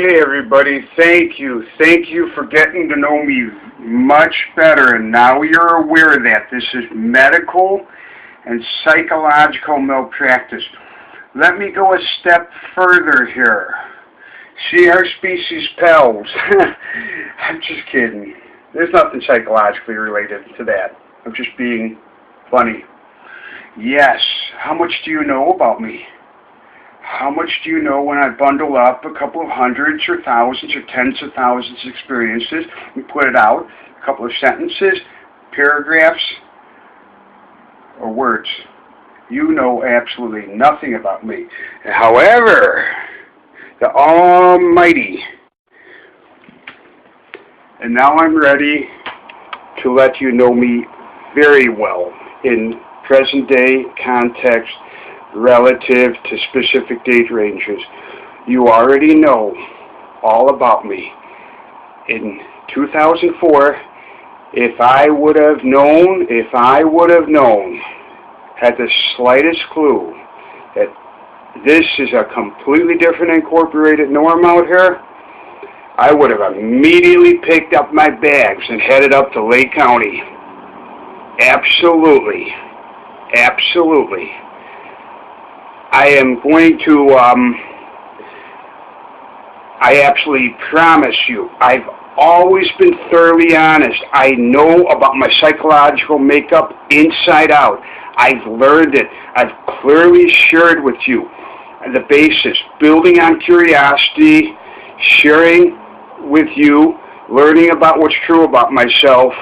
Hey everybody, thank you. Thank you for getting to know me much better, and now you're aware that this is medical and psychological malpractice. Let me go a step further here. See our species pals. I'm just kidding. There's nothing psychologically related to that. I'm just being funny. Yes, how much do you know about me? How much do you know when I bundle up a couple of hundreds or thousands or tens of thousands of experiences and put it out, a couple of sentences, paragraphs, or words? You know absolutely nothing about me. However, the Almighty, and now I'm ready to let you know me very well in present day context relative to specific date ranges. You already know all about me. In 2004, if I would have known, had the slightest clue that this is a completely different incorporated norm out here, I would have immediately picked up my bags and headed up to Lake County. Absolutely. Absolutely. I am going to, I absolutely promise you, I've always been thoroughly honest. I know about my psychological makeup inside out. I've learned it. I've clearly shared with you the basis, building on curiosity, sharing with you, learning about what's true about myself,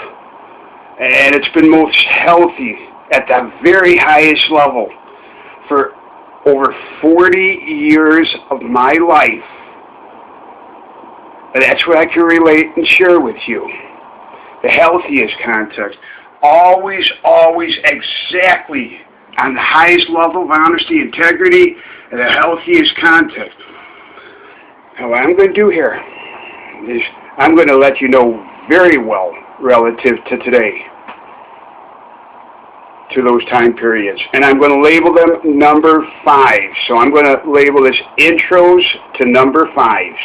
and it's been most healthy at the very highest level for over 40 years of my life. And that's what I can relate and share with you. The healthiest context. Always exactly on the highest level of honesty, integrity, and the healthiest context. Now what I'm going to do here is I'm going to let you know very well relative to today, to those time periods. And I'm going to label them number 5. So I'm going to label this intros to number 5s.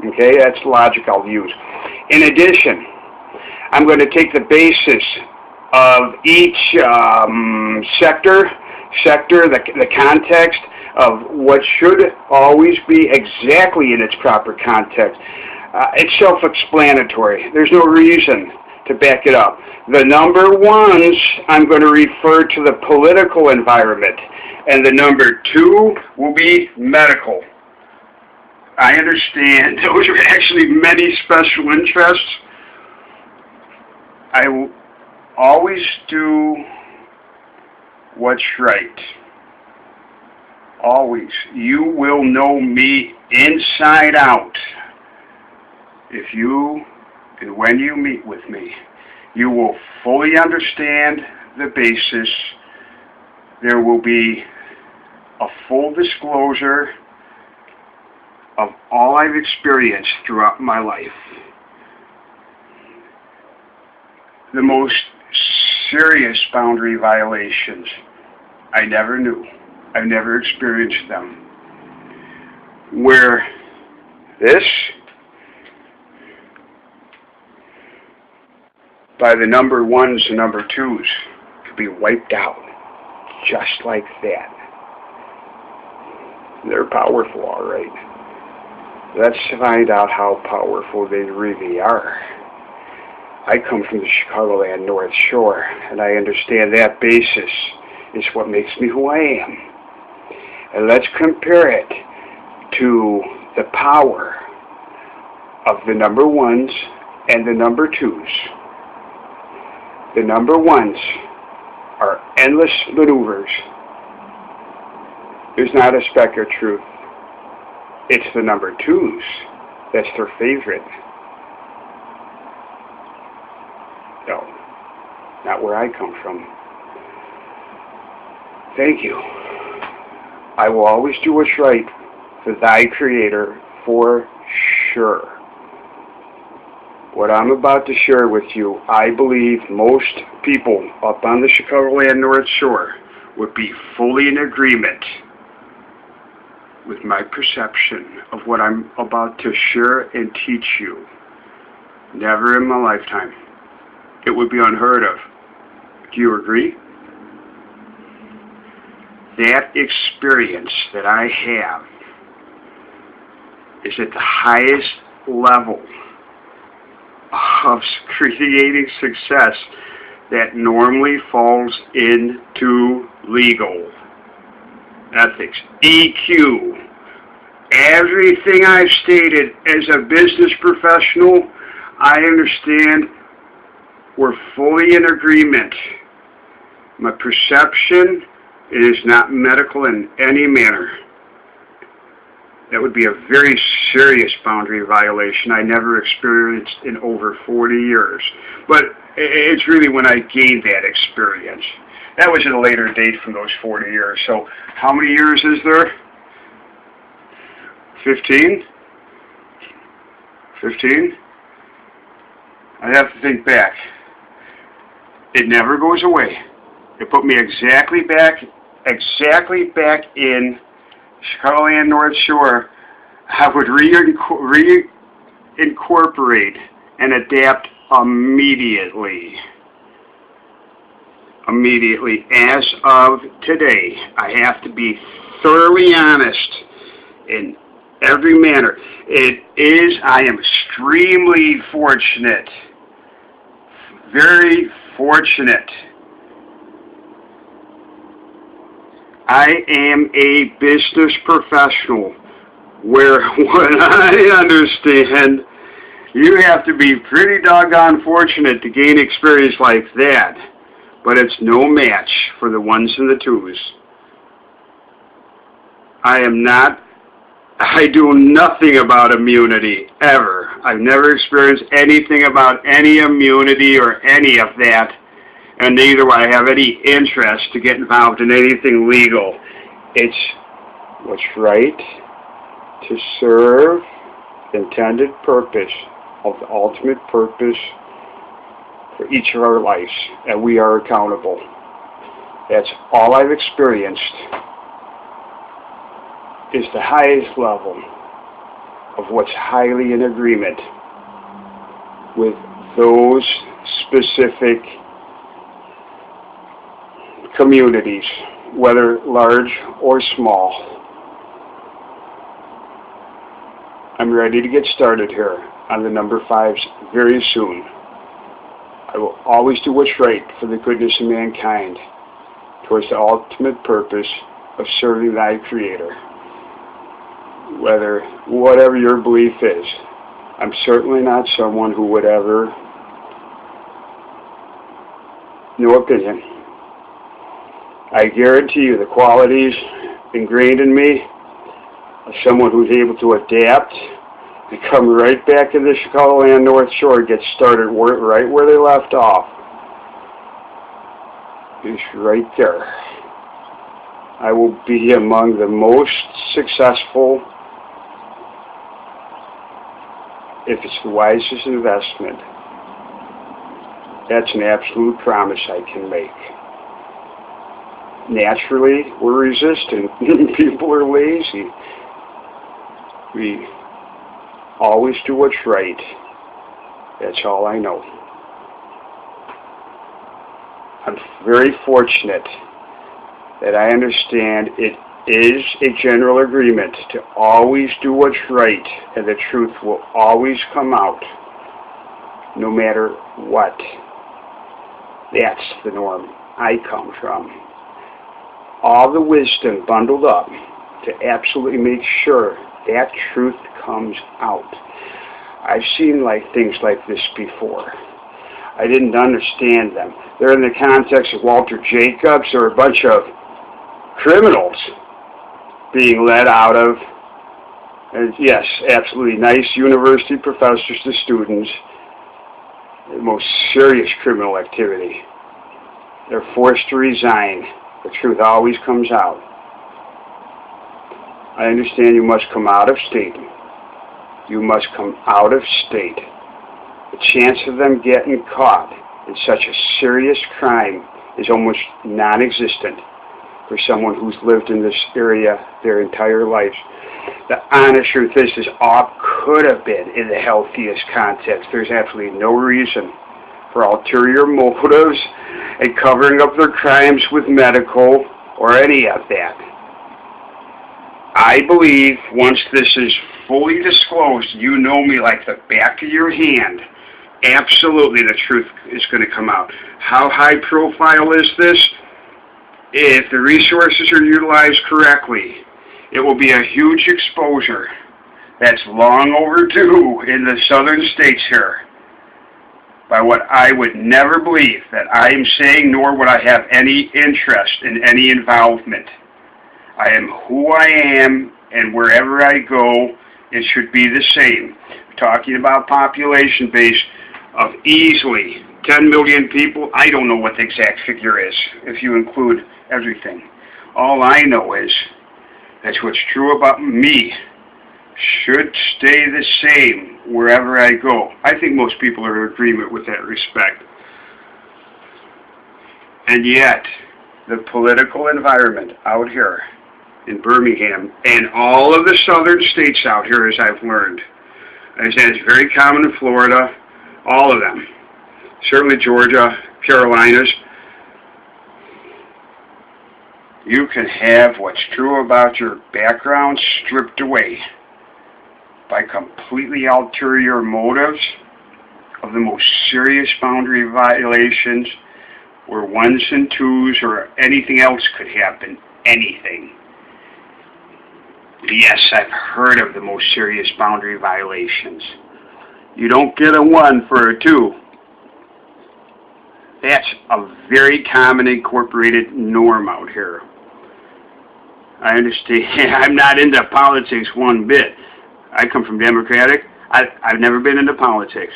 Okay, that's the logic I'll use. In addition, I'm going to take the basis of each sector, the context of what should always be exactly in its proper context. It's self-explanatory. There's no reason to back it up. The number 1s, I'm going to refer to the political environment, and the number 2 will be medical. I understand those are actually many special interests. I will always do what's right. Always. You will know me inside out if you and when you meet with me. You will fully understand the basis. There will be a full disclosure of all I've experienced throughout my life. The most serious boundary violations, I never knew. I've never experienced them. Where this, by the number 1s and number 2s, could be wiped out just like that. They're powerful, all right. Let's find out how powerful they really are. I come from the Chicagoland North Shore, and I understand that basis is what makes me who I am. And let's compare it to the power of the number 1s and the number 2s. The number 1s are endless maneuvers. There's not a speck of truth. It's the number 2s that's their favorite. No, not where I come from. Thank you. I will always do what's right for thy Creator, for sure. What I'm about to share with you, I believe most people up on the Chicagoland North Shore would be fully in agreement with my perception of what I'm about to share and teach you. Never in my lifetime. It would be unheard of. Do you agree? That experience that I have is at the highest level of creating success that normally falls into legal ethics, EQ. Everything I've stated as a business professional, I understand we're fully in agreement. My perception is not medical in any manner. That would be a very serious boundary violation I never experienced in over 40 years. But it's really when I gained that experience. That was at a later date from those 40 years. So how many years is there? 15? 15? I have to think back. It never goes away. It put me exactly back in Chicagoland North Shore. I would reincorporate and adapt immediately. Immediately. As of today, I have to be thoroughly honest in every manner. I am extremely fortunate. Very fortunate. I am a business professional where what I understand, you have to be pretty doggone fortunate to gain experience like that. But it's no match for the ones and the twos. I do nothing about immunity, ever. I've never experienced anything about any immunity or any of that. And neither do I have any interest to get involved in anything legal. It's what's right to serve the intended purpose of the ultimate purpose for each of our lives, and we are accountable. That's all I've experienced is the highest level of what's highly in agreement with those specific communities, whether large or small. I'm ready to get started here on the number 5s very soon. I will always do what's right for the goodness of mankind towards the ultimate purpose of serving thy Creator. Whatever your belief is, I'm certainly not someone who would ever, no opinion. I guarantee you the qualities ingrained in me of someone who's able to adapt and come right back to the Chicagoland North Shore and get started right where they left off. Is right there. I will be among the most successful, if it's the wisest investment. That's an absolute promise I can make. Naturally, we're resistant. People are lazy. We always do what's right. That's all I know. I'm very fortunate that I understand it is a general agreement to always do what's right, and the truth will always come out, no matter what. That's the norm I come from. All the wisdom bundled up to absolutely make sure that truth comes out. I've seen things like this before. I didn't understand them. They're in the context of Walter Jacobs or a bunch of criminals being let out of, and yes, absolutely nice university professors to students, the most serious criminal activity. They're forced to resign. The truth always comes out. I understand you must come out of state. You must come out of state. The chance of them getting caught in such a serious crime is almost non-existent. for someone who's lived in this area their entire life. The honest truth is this all could have been in the healthiest context. There's absolutely no reason for ulterior motives and covering up their crimes with medical or any of that. I believe once this is fully disclosed, you know me like the back of your hand, absolutely the truth is going to come out. How high profile is this? If the resources are utilized correctly, it will be a huge exposure that's long overdue in the southern states here by what I would never believe that I am saying, nor would I have any interest in any involvement. I am who I am, and wherever I go, it should be the same. We're talking about population base of easily 10 million people. I don't know what the exact figure is, if you include everything. All I know is that's what's true about me should stay the same wherever I go. I think most people are in agreement with that respect. And yet, the political environment out here in Birmingham and all of the southern states out here, as I've learned, I understand it's very common in Florida, all of them, certainly Georgia, Carolinas. You can have what's true about your background stripped away by completely ulterior motives of the most serious boundary violations where ones and twos or anything else could happen, anything. Yes, I've heard of the most serious boundary violations. You don't get a 1 for a 2. That's a very common incorporated norm out here. I understand. I'm not into politics one bit. I come from Democratic. I've never been into politics.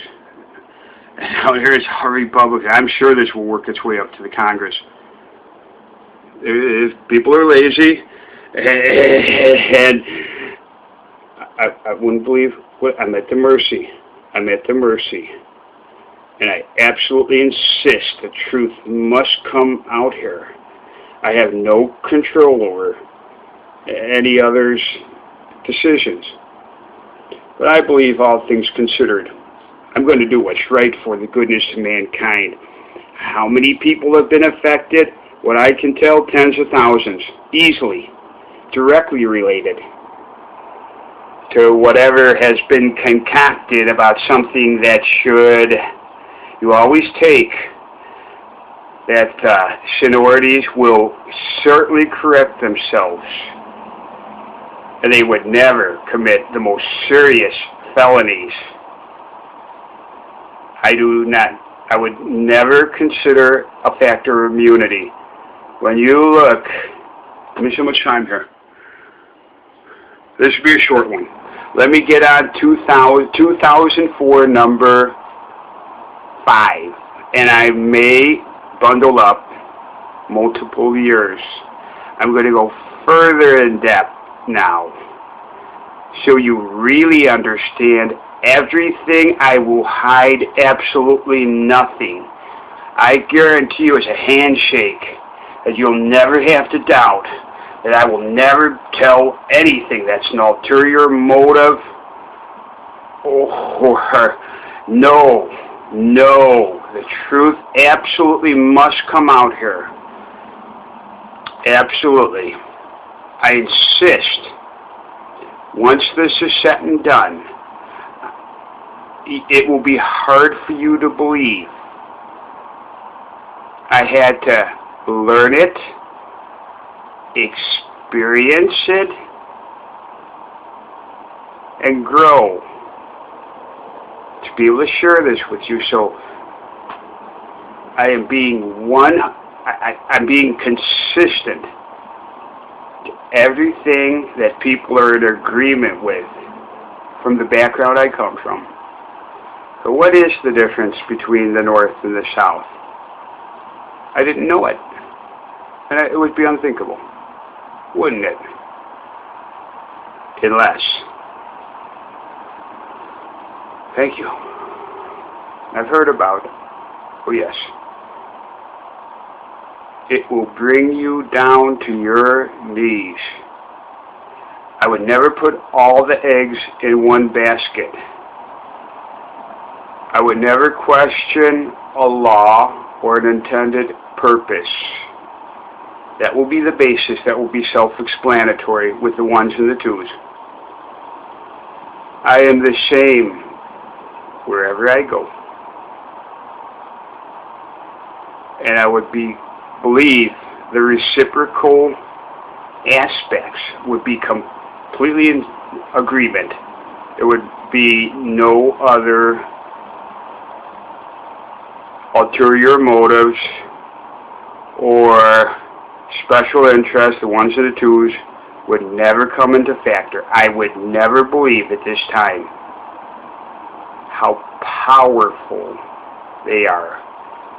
And out here it's all Republican. I'm sure this will work its way up to the Congress. If people are lazy, and I wouldn't believe what I'm at the mercy. I'm at the mercy. And I absolutely insist the truth must come out here. I have no control over any other's decisions. But I believe all things considered, I'm going to do what's right for the goodness of mankind. How many people have been affected? What I can tell, tens of thousands, easily, directly related to whatever has been concocted about something that should, you always take that minorities will certainly correct themselves, and they would never commit the most serious felonies. I would never consider a factor of immunity. When you look, give me so much time here. This should be a short one. Let me get on 2004 number 5, and I may bundle up multiple years. I'm going to go further in depth now, so you really understand everything. I will hide absolutely nothing. I guarantee you it's a handshake that you'll never have to doubt that I will never tell anything that's an ulterior motive or no, the truth absolutely must come out here. Absolutely. I insist, once this is said and done, it will be hard for you to believe. I had to learn it, experience it, and grow to be able to share this with you. So I am being I'm being consistent to everything that people are in agreement with from the background I come from. So what is the difference between the North and the South? I didn't know it. And it would be unthinkable, wouldn't it? Unless. Thank you. I've heard about it. Oh, yes. It will bring you down to your knees. I would never put all the eggs in one basket. I would never question a law or an intended purpose. That will be the basis. That will be self-explanatory with the ones and the twos. I am the same wherever I go. And I would believe the reciprocal aspects would be completely in agreement. There would be no other ulterior motives or special interests. The ones and the twos would never come into factor. I would never believe at this time how powerful they are.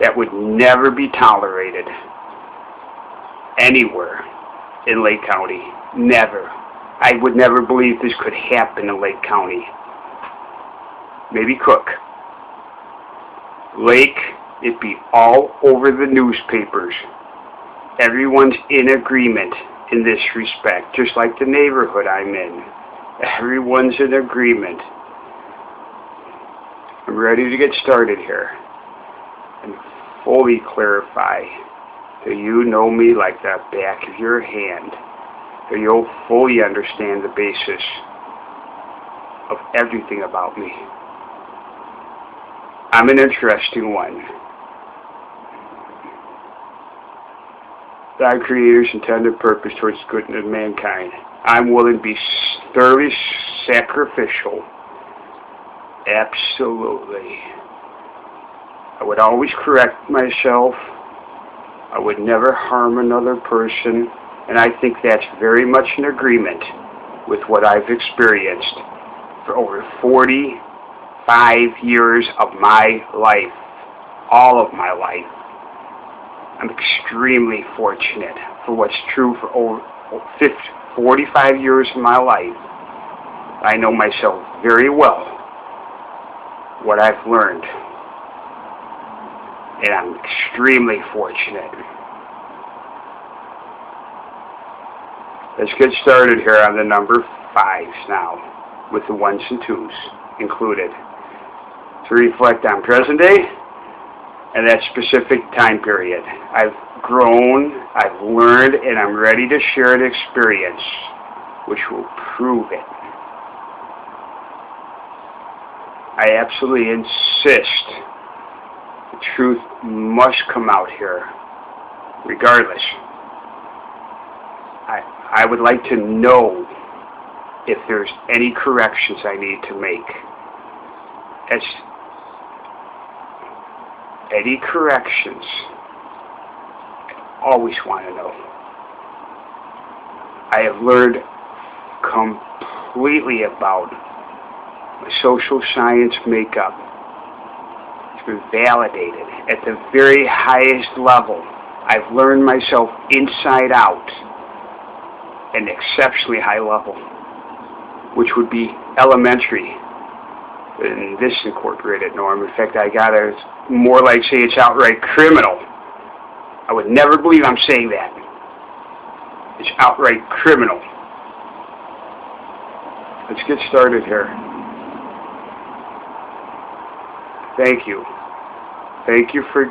That would never be tolerated anywhere in Lake County. Never. I would never believe this could happen in Lake County. Maybe Cook. Lake, it'd be all over the newspapers. Everyone's in agreement in this respect, just like the neighborhood I'm in. Everyone's in agreement. I'm ready to get started here and fully clarify that you know me like the back of your hand, that you'll fully understand the basis of everything about me. I'm an interesting one. Thy Creator's intended purpose towards the good of mankind. I'm willing to be thoroughly sacrificial. Absolutely. I would always correct myself. I would never harm another person. And I think that's very much in agreement with what I've experienced for over 45 years of my life. All of my life. I'm extremely fortunate for what's true for over 45 years of my life. I know myself very well, what I've learned, and I'm extremely fortunate. Let's get started here on the number 5s now, with the 1s and 2s included, to reflect on present day and that specific time period. I've grown, I've learned, and I'm ready to share an experience which will prove it. I absolutely insist the truth must come out here, regardless. I would like to know if there's any corrections I need to make. As any corrections, I always want to know. I have learned completely about my social science makeup. It's been validated at the very highest level. I've learned myself inside out at an exceptionally high level, which would be elementary in this incorporated norm. In fact, I got it more like say it's outright criminal. I would never believe I'm saying that. It's outright criminal. Let's get started here. Thank you. Thank you for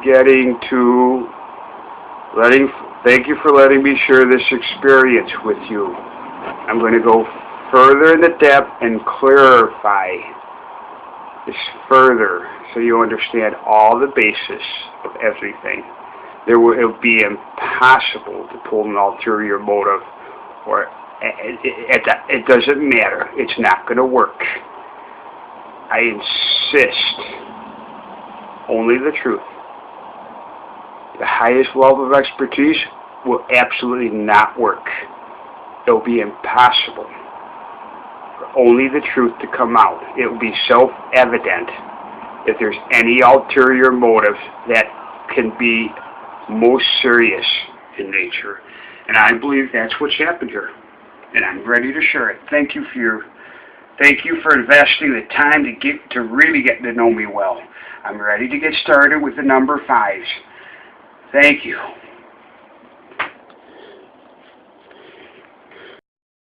thank you for letting me share this experience with you. I'm going to go further in the depth and clarify this further so you understand all the basis of everything. It will be impossible to pull an ulterior motive, or it doesn't matter. It's not going to work. I insist only the truth. The highest level of expertise will absolutely not work. It will be impossible for only the truth to come out. It will be self-evident if there's any ulterior motive that can be most serious in nature. And I believe that's what's happened here. And I'm ready to share it. Thank you for investing the time to really get to know me well. I'm ready to get started with the number 5s. Thank you.